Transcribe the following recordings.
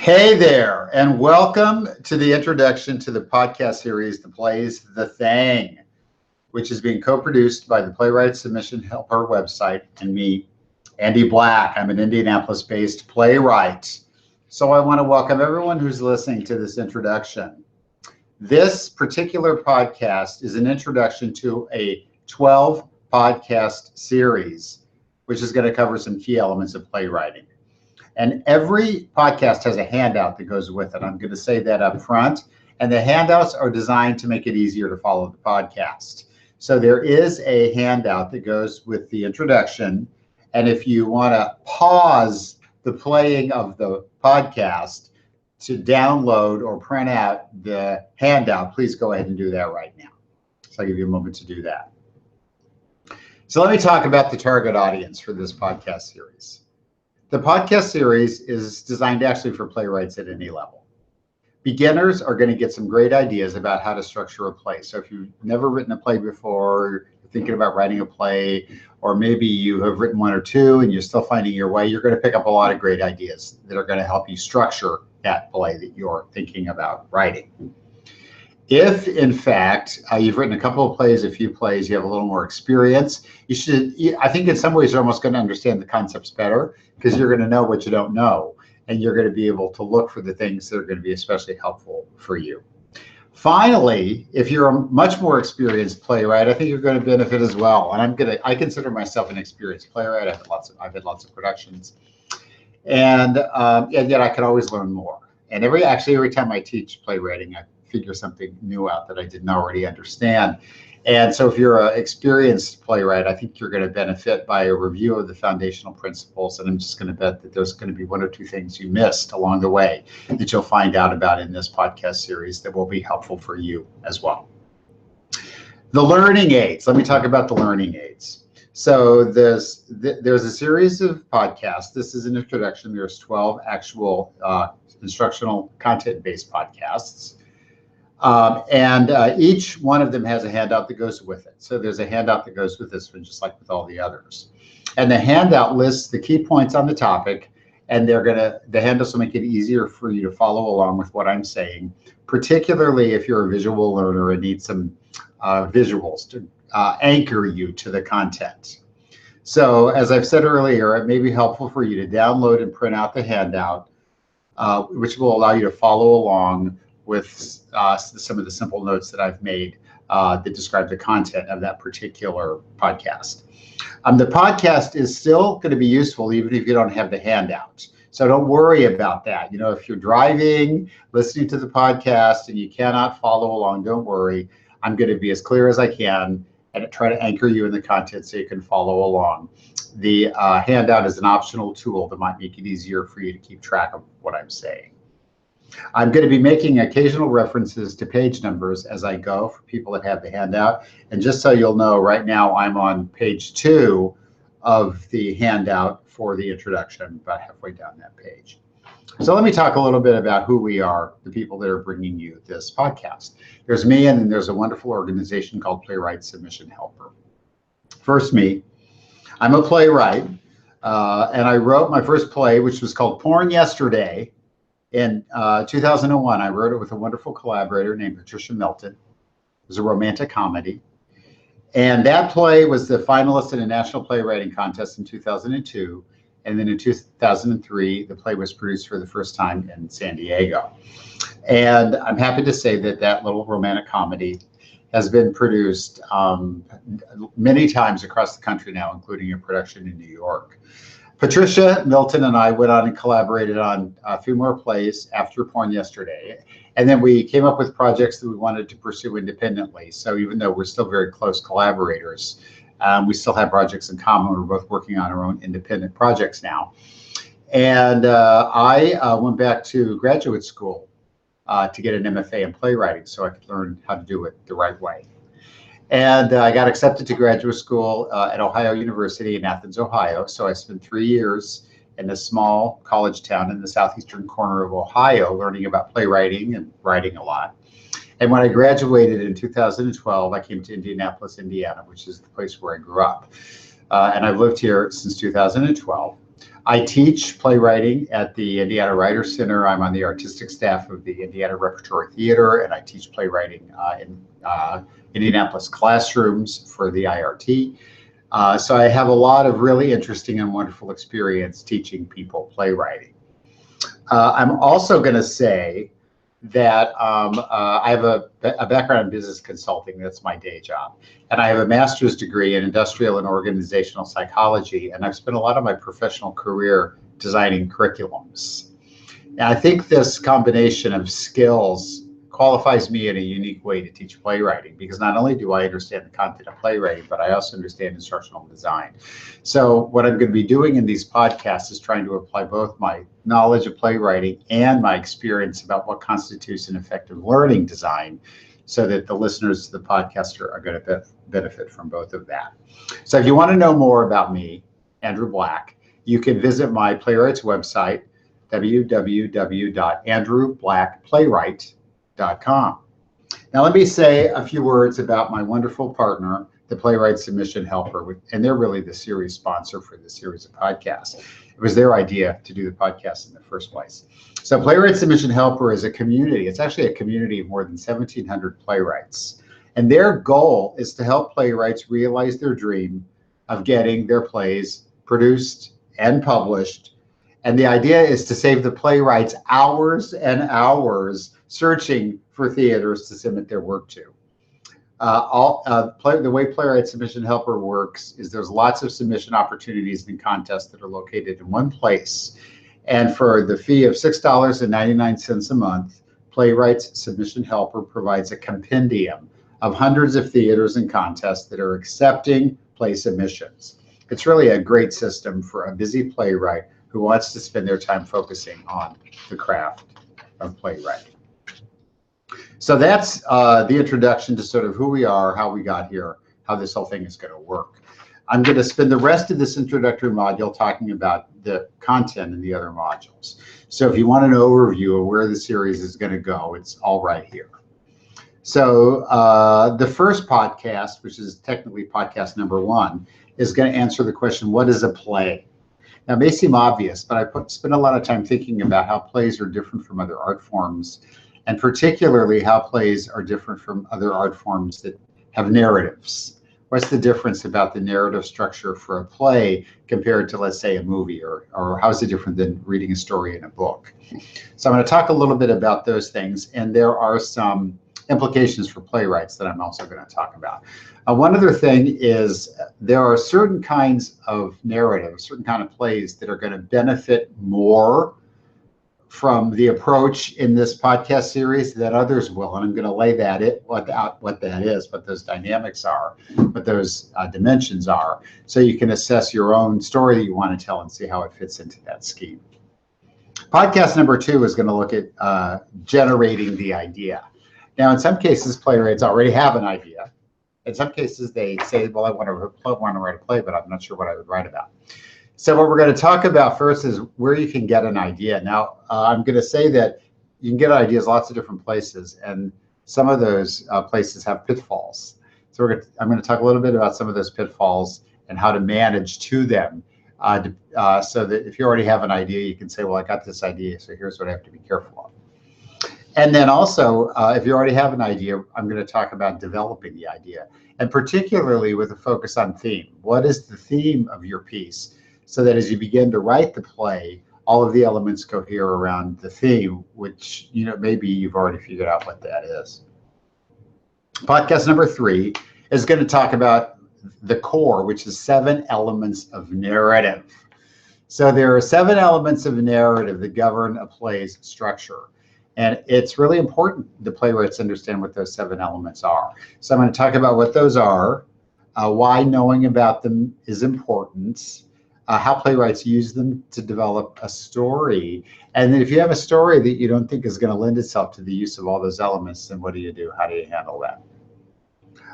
Hey there, and welcome to the introduction to the podcast series, The Play's The Thing, which is being co-produced by the Playwright Submission Helper website and me, Andy Black. I'm an Indianapolis-based playwright. So I want to welcome everyone who's listening to this introduction. This particular podcast is an introduction to a 12 podcast series, which is going to cover some key elements of playwriting. And every podcast has a handout that goes with it. I'm going to say that up front. And the handouts are designed to make it easier to follow the podcast. So there is a handout that goes with the introduction. And if you want to pause the playing of the podcast to download or print out the handout, please go ahead and do that right now. So I'll give you a moment to do that. So let me talk about the target audience for this podcast series. The podcast series is designed actually for playwrights at any level. Beginners are going to get some great ideas about how to structure a play. So if you've never written a play before, you're thinking about writing a play, or maybe you have written one or two and you're still finding your way, you're going to pick up a lot of great ideas that are going to help you structure that play that you're thinking about writing. If, in fact, you've written a couple of plays, a few plays, you have a little more experience, I think in some ways you're almost going to understand the concepts better because you're going to know what you don't know, and you're going to be able to look for the things that are going to be especially helpful for you. Finally, if you're a much more experienced playwright, I think you're going to benefit as well. And I consider myself an experienced playwright. I've had lots of productions, and yet I can always learn more. And every time I teach playwriting, I figure something new out that I didn't already understand. And so if you're an experienced playwright, I think you're going to benefit by a review of the foundational principles. And I'm just going to bet that there's going to be one or two things you missed along the way that you'll find out about in this podcast series that will be helpful for you as well. The learning aids. Let me talk about the learning aids. So there's a series of podcasts. This is an introduction. There's 12 actual instructional content-based podcasts. And each one of them has a handout that goes with it. So there's a handout that goes with this one, just like with all the others. And the handout lists the key points on the topic, and the handouts will make it easier for you to follow along with what I'm saying, particularly if you're a visual learner and need some visuals to anchor you to the content. So as I've said earlier, it may be helpful for you to download and print out the handout, which will allow you to follow along with some of the simple notes that I've made that describe the content of that particular podcast. The podcast is still going to be useful even if you don't have the handout. So don't worry about that. You know, if you're driving, listening to the podcast and you cannot follow along, don't worry. I'm going to be as clear as I can and try to anchor you in the content so you can follow along. The handout is an optional tool that might make it easier for you to keep track of what I'm saying. I'm going to be making occasional references to page numbers as I go for people that have the handout. And just so you'll know, right now I'm on page 2 of the handout for the introduction, about halfway down that page. So let me talk a little bit about who we are, the people that are bringing you this podcast. There's me, and then there's a wonderful organization called Playwright Submission Helper. First, me. I'm a playwright, and I wrote my first play, which was called Porn Yesterday. In 2001, I wrote it with a wonderful collaborator named Patricia Milton. It was a romantic comedy. And that play was the finalist in a national playwriting contest in 2002. And then in 2003, the play was produced for the first time in San Diego. And I'm happy to say that that little romantic comedy has been produced many times across the country now, including a production in New York. Patricia Milton and I went on and collaborated on a few more plays after Porn Yesterday. And then we came up with projects that we wanted to pursue independently. So even though we're still very close collaborators, we still have projects in common. We're both working on our own independent projects now. And I went back to graduate school to get an MFA in playwriting so I could learn how to do it the right way. And I got accepted to graduate school at Ohio University in Athens, Ohio. So I spent 3 years in a small college town in the southeastern corner of Ohio learning about playwriting and writing a lot. And when I graduated in 2012, I came to Indianapolis, Indiana, which is the place where I grew up. And I've lived here since 2012. I teach playwriting at the Indiana Writers Center. I'm on the artistic staff of the Indiana Repertory Theater, and I teach playwriting in Indianapolis classrooms for the IRT. So I have a lot of really interesting and wonderful experience teaching people playwriting. I'm also going to say that I have a background in business consulting. That's my day job. And I have a master's degree in industrial and organizational psychology. And I've spent a lot of my professional career designing curriculums. And I think this combination of skills qualifies me in a unique way to teach playwriting, because not only do I understand the content of playwriting, but I also understand instructional design. So what I'm going to be doing in these podcasts is trying to apply both my knowledge of playwriting and my experience about what constitutes an effective learning design, so that the listeners to the podcast are going to benefit from both of that. So if you want to know more about me, Andrew Black, you can visit my Playwrights website, www.andrewblackplaywright.com. Now, let me say a few words about my wonderful partner, the Playwright Submission Helper, and they're really the series sponsor for this series of podcasts. It was their idea to do the podcast in the first place. So Playwright Submission Helper is a community. It's actually a community of more than 1,700 playwrights. And their goal is to help playwrights realize their dream of getting their plays produced and published. And the idea is to save the playwrights hours and hours searching for theaters to submit their work to. The way Playwright Submission Helper works is there's lots of submission opportunities and contests that are located in one place. And for the fee of $6.99 a month, Playwright Submission Helper provides a compendium of hundreds of theaters and contests that are accepting play submissions. It's really a great system for a busy playwright who wants to spend their time focusing on the craft of playwriting. So that's the introduction to sort of who we are, how we got here, how this whole thing is going to work. I'm going to spend the rest of this introductory module talking about the content in the other modules. So if you want an overview of where the series is going to go, it's all right here. So the first podcast, which is technically podcast number 1, is going to answer the question, what is a play? Now, it may seem obvious, but I spent a lot of time thinking about how plays are different from other art forms, and particularly how plays are different from other art forms that have narratives. What's the difference about the narrative structure for a play compared to, let's say, a movie, or how is it different than reading a story in a book? So I'm going to talk a little bit about those things, and there are some implications for playwrights that I'm also going to talk about. One other thing is there are certain kinds of narratives, certain kind of plays that are going to benefit more from the approach in this podcast series than others will, and I'm going to lay that out what that is, what those dynamics are, what those dimensions are, so you can assess your own story that you want to tell and see how it fits into that scheme. Podcast number 2 is going to look at generating the idea. Now, in some cases, playwrights already have an idea. In some cases, they say, well, I want to write a play, but I'm not sure what I would write about. So what we're going to talk about first is where you can get an idea. Now, I'm going to say that you can get ideas lots of different places, and some of those places have pitfalls. So I'm going to talk a little bit about some of those pitfalls and how to manage to them, so that if you already have an idea, you can say, well, I got this idea, so here's what I have to be careful of. And then also, if you already have an idea, I'm going to talk about developing the idea, and particularly with a focus on theme. What is the theme of your piece? So that as you begin to write the play, all of the elements cohere around the theme, which, maybe you've already figured out what that is. Podcast number 3 is going to talk about the core, which is 7 elements of narrative. So there are 7 elements of narrative that govern a play's structure. And it's really important the playwrights understand what those 7 elements are. So I'm going to talk about what those are, why knowing about them is important, how playwrights use them to develop a story. And then if you have a story that you don't think is going to lend itself to the use of all those elements, then what do you do? How do you handle that?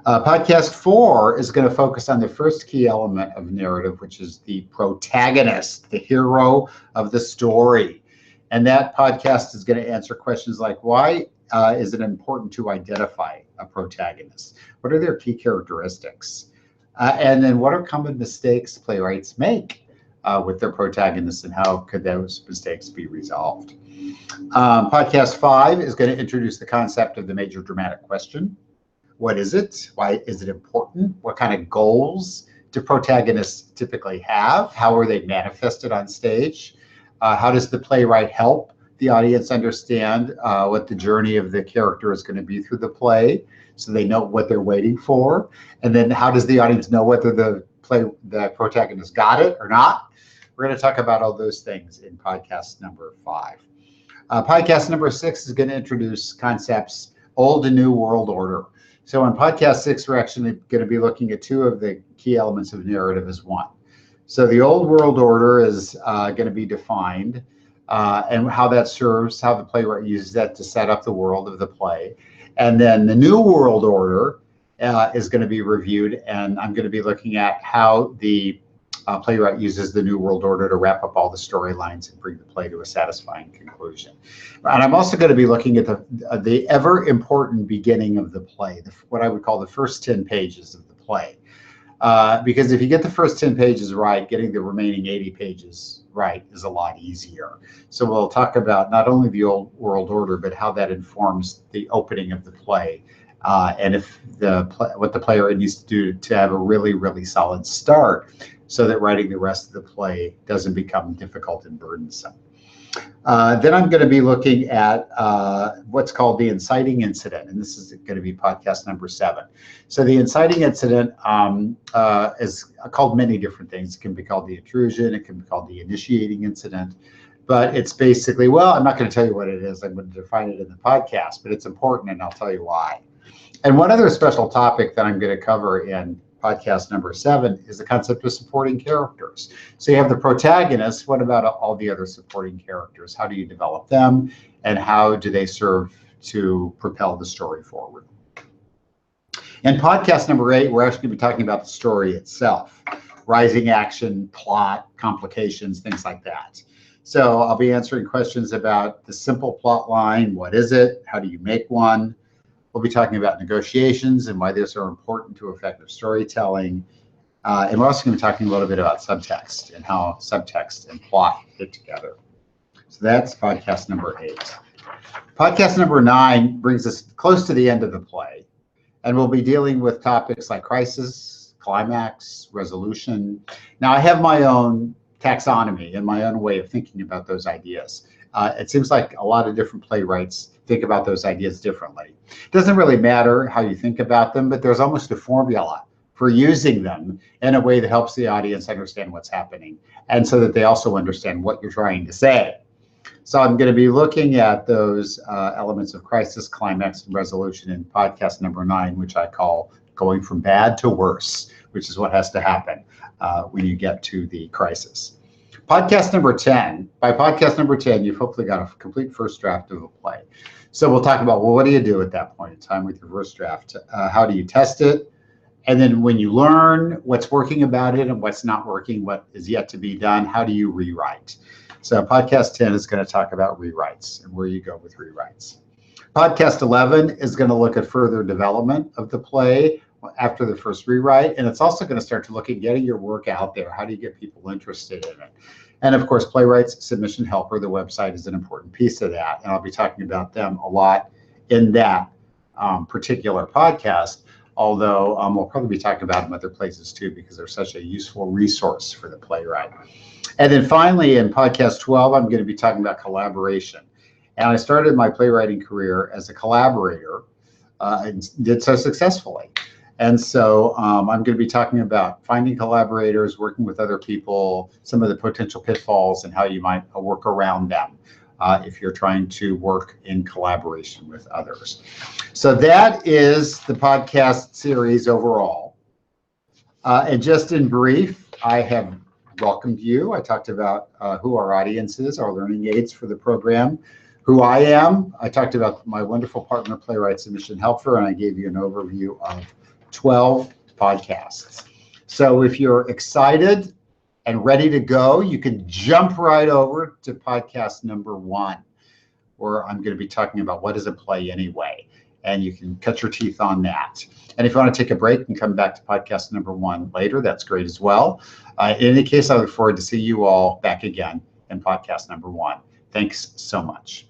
Podcast 4 is going to focus on the first key element of narrative, which is the protagonist, the hero of the story. And that podcast is going to answer questions like, why is it important to identify a protagonist? What are their key characteristics? And then what are common mistakes playwrights make with their protagonists, and how could those mistakes be resolved. Podcast 5 is going to introduce the concept of the major dramatic question. What is it? Why is it important? What kind of goals do protagonists typically have? How are they manifested on stage? How does the playwright help the audience understand what the journey of the character is going to be through the play, so they know what they're waiting for? And then how does the audience know whether the protagonist got it or not? We're going to talk about all those things in podcast number 5. Podcast number 6 is going to introduce concepts, old and new world order. So in podcast 6, we're actually going to be looking at 2 of the key elements of narrative as one. So the old world order is going to be defined, and how that serves, how the playwright uses that to set up the world of the play. And then the new world order is going to be reviewed, and I'm going to be looking at how the playwright uses the new world order to wrap up all the storylines and bring the play to a satisfying conclusion. And I'm also going to be looking at the ever important beginning of the play, what I would call the first 10 pages of the play. Because if you get the first 10 pages right, getting the remaining 80 pages right is a lot easier. So we'll talk about not only the old world order, but how that informs the opening of the play. And if what the player needs to do to have a really, really solid start, so that writing the rest of the play doesn't become difficult and burdensome. Then I'm going to be looking at what's called the inciting incident, and this is going to be podcast number 7. So the inciting incident is called many different things. It can be called the intrusion, it can be called the initiating incident, but it's basically, well, I'm not going to tell you what it is. I'm going to define it in the podcast, but it's important, and I'll tell you why. And one other special topic that I'm going to cover in podcast number 7 is the concept of supporting characters. So you have the protagonist. What about all the other supporting characters? How do you develop them, and how do they serve to propel the story forward? In podcast number 8, we're actually going to be talking about the story itself, rising action, plot, complications, things like that. So I'll be answering questions about the simple plot line. What is it? How do you make one? We'll be talking about negotiations and why those are important to effective storytelling. And we're also going to be talking a little bit about subtext and how subtext and plot fit together. So that's podcast number 8. Podcast number 9 brings us close to the end of the play. And we'll be dealing with topics like crisis, climax, resolution. Now, I have my own taxonomy and my own way of thinking about those ideas. It seems like a lot of different playwrights think about those ideas differently. It doesn't really matter how you think about them, but there's almost a formula for using them in a way that helps the audience understand what's happening, and so that they also understand what you're trying to say. So I'm going to be looking at those elements of crisis, climax, and resolution in podcast number 9, which I call going from bad to worse, which is what has to happen when you get to the crisis. Podcast number 10. By podcast number 10, you've hopefully got a complete first draft of a play. So we'll talk about, well, what do you do at that point in time with your first draft? How do you test it? And then when you learn what's working about it and what's not working, what is yet to be done, how do you rewrite? So podcast 10 is going to talk about rewrites and where you go with rewrites. Podcast 11 is going to look at further development of the play after the first rewrite. And it's also going to start to look at getting your work out there. How do you get people interested in it? And of course, Playwrights Submission Helper, the website, is an important piece of that. And I'll be talking about them a lot in that particular podcast, although we'll probably be talking about them other places too, because they're such a useful resource for the playwright. And then finally, in podcast 12, I'm going to be talking about collaboration. And I started my playwriting career as a collaborator and did so successfully. And so I'm going to be talking about finding collaborators, working with other people, some of the potential pitfalls, and how you might work around them if you're trying to work in collaboration with others. So that is the podcast series overall. And just in brief, I have welcomed you. I talked about who our audience is, our learning aids for the program, who I am. I talked about my wonderful partner, Playwright Submission Helper, and I gave you an overview of 12 podcasts. So if you're excited and ready to go, you can jump right over to podcast number 1, where I'm going to be talking about what is a play anyway. and you can cut your teeth on that. And if you want to take a break and come back to podcast number 1 later, that's great as well. In any case, I look forward to see you all back again in podcast number 1. Thanks so much.